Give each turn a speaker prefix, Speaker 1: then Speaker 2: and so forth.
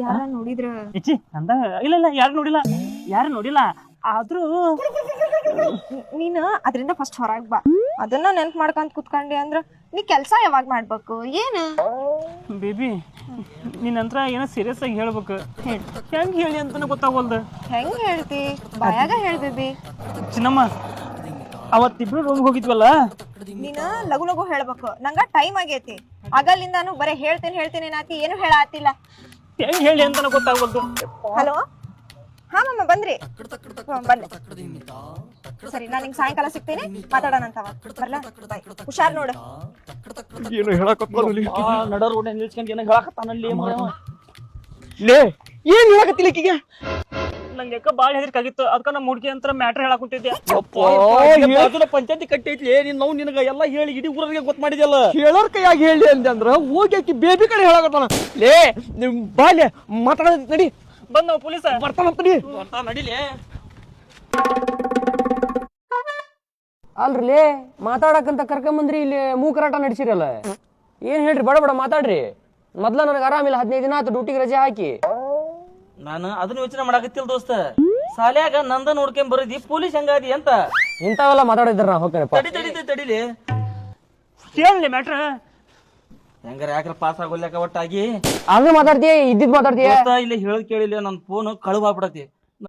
Speaker 1: ಯಾರ ನೋಡಿದ್ರ
Speaker 2: ಇಚ್ಚಿ ಅಂದ ಇಲ್ಲ ಯಾರು ನೋಡಿಲ್ಲ ಆದ್ರೂ
Speaker 1: ನೀನ್ ಅದ್ರಿಂದ ಫಸ್ಟ್ ಹೊರಗ್ ಬಾ. ಅದನ್ನ ನೆನ್ಪ್ ಮಾಡ್ಕೊಂತ ಕುತ್ಕೊಂಡಿ ಅಂದ್ರ ನೀ ಕೆಲ್ಸ ಯಾವಾಗ ಮಾಡ್ಬೇಕು ಏನ?
Speaker 2: ಬೇಬಿ ನಿನ್ ನಂತರ ಏನೋ ಸೀರಿಯಸ್ ಆಗಿ ಹೇಳ್ಬೇಕು. ಹೆಂಗ್ ಹೇಳಿ ಅಂತಾನೆ ಗೊತ್ತಾಗೋಲ್ದು.
Speaker 1: ಹೆಂಗ್ ಹೇಳ್ತಿ? ಬಾಯಾಗ ಹೇಳ್ ಬೇಬಿ.
Speaker 2: ಚಿನ್ನಮ್ಮ ಅವತ್ತಿಬ್ರು ರೂಮ್ಗೆ ಹೋಗಿದ್ವಲ್ಲ,
Speaker 1: ನೀನ ಲಗು ಲಗು ಹೇಳ್ಬೇಕು. ನಂಗ ಟೈಮ್ ಆಗೈತಿ. ಆಗಲ್ಲಿಂದಾನು ಬರೀ ಹೇಳ್ತೀನಿ ನಾಕಿ ಏನು ಹೇಳಾತಿಲ್ಲ.
Speaker 2: ಹೆಂಗ್ ಹೇಳಿ ಅಂತಾನೆ ಗೊತ್ತಾಗೋಲ್ದು.
Speaker 1: ಹಲೋ, ಹಾ ಮಮ್ಮ ಬಂದ್ರಿ? ಬನ್ನಿ. ಸರಿ, ನಾನು ನಿಂಗೆ ಸಾಯಂಕಾಲ ಸಿಗ್ತೀನಿ, ಮಾತಾಡೋಣ ಅಂತವ. ಬರ್ಲಾ? ಬಾಯ್. ಹುಷಾರ್ ನೋಡು.
Speaker 3: ಏನು ಹೇಳಕತ್ತಾನಲ್ಲಿ
Speaker 2: ನಡ ರೋಡ್ ನಿಲ್ಸ್ಕೊಂಡ್ ಏನೋ ಹೇಳಕತ್ತಾನಲ್ಲಿ.
Speaker 3: ಲೇ ಏನ್ ಹೇಳಕತ್ತಿಲ್ಲ ಈಕಿಗೆ?
Speaker 2: ನಂಗೆ ಯಾಕ ಬಾಳ ಹೆದರಿಕಾಗಿತ್ತು. ಅದಕ್ಕ ನಮ್ಮ ಹುಡುಗಿ ಅಂತ ಮ್ಯಾಟ್ರ್ ಹೇಳಾಕುಂತಿದ್ದೆ.
Speaker 3: ಪಂಚಾಯತಿ ಕಟ್ಟೈತಿ ನಾವು ನಿನಗ ಎಲ್ಲ ಹೇಳಿ ಇಡೀ ಊರಿಗೆ ಗೊತ್ತ ಮಾಡಿದ್ಯಲ್ಲ. ಹೇಳೋರ್ ಕೈಯಾಗಿ ಹೇಳಿ ಅಂತಂದ್ರ ಹೋಗಿ ಆಕಿ ಬೇಬಿ ಕಡೆ ಹೇಳಕತ್ತಾನ. ಲೇ ನಿಮ್ ಬಾಲ್ಯ ಮಾತಾಡ ನಡಿ.
Speaker 2: ಬಂದ್ ನಾವು ಪೊಲೀಸ
Speaker 3: ಬರ್ತಾನಂತ
Speaker 2: ನಡಿಲಿ.
Speaker 4: ಅಲ್ರಿ ಮಾತಾಡಕಂತ ಕರ್ಕೊಂಬಂದ್ರಿ, ಇಲ್ಲಿ ಮೂಕರಾಟ ನಡ್ಸಿರಲ್ಲ. ಏನ್ ಹೇಳ್ರಿ, ಬಡ ಮಾತಾಡ್ರಿ. ಮೊದ್ಲ ನನಗೆ ಆರಾಮಿಲ್ಲ, 15 ದಿನ ಆಯ್ತು ಡ್ಯೂಟಿಗೆ ರಜೆ ಹಾಕಿ.
Speaker 5: ನಾನು ಅದನ್ನ ಯೋಚನೆ ಮಾಡಾಕತ್ತಿಲ್ಲ ದೋಸ್ತ. ಸಾಲ್ಯಾಗ ನಂದ ನೋಡ್ಕೊಂಡ್ ಬರದಿ ಪೊಲೀಸ್ ಹಂಗಾದಿ ಅಂತ
Speaker 4: ಇಂಥವೆಲ್ಲ ಮಾತಾಡಿದ್ರ ನಾ ಹೋಗ್ತೇನೆ.
Speaker 5: ತಡಿಲಿ
Speaker 2: ಹೇಳಿ ಮ್ಯಾಟ್ರ್.
Speaker 5: ಹೆಂಗಾರ ಯಾಕ್ರ ಪಾಸ್ ಆಗೋಲ್ಯಾಕ ಒಟ್ಟಾಗಿ
Speaker 4: ಅದು ಮಾತಾಡ್ತೀಯ, ಇದ್ದಿದ್ ಮಾತಾಡ್ತೀಯ.
Speaker 5: ಇಲ್ಲಿ ಹೇಳದ್ ಕೇಳಿಲ್ಲ, ನನ್ ಫೋನ್ ಕಳುವಾಗ್ಬಿಡತಿ.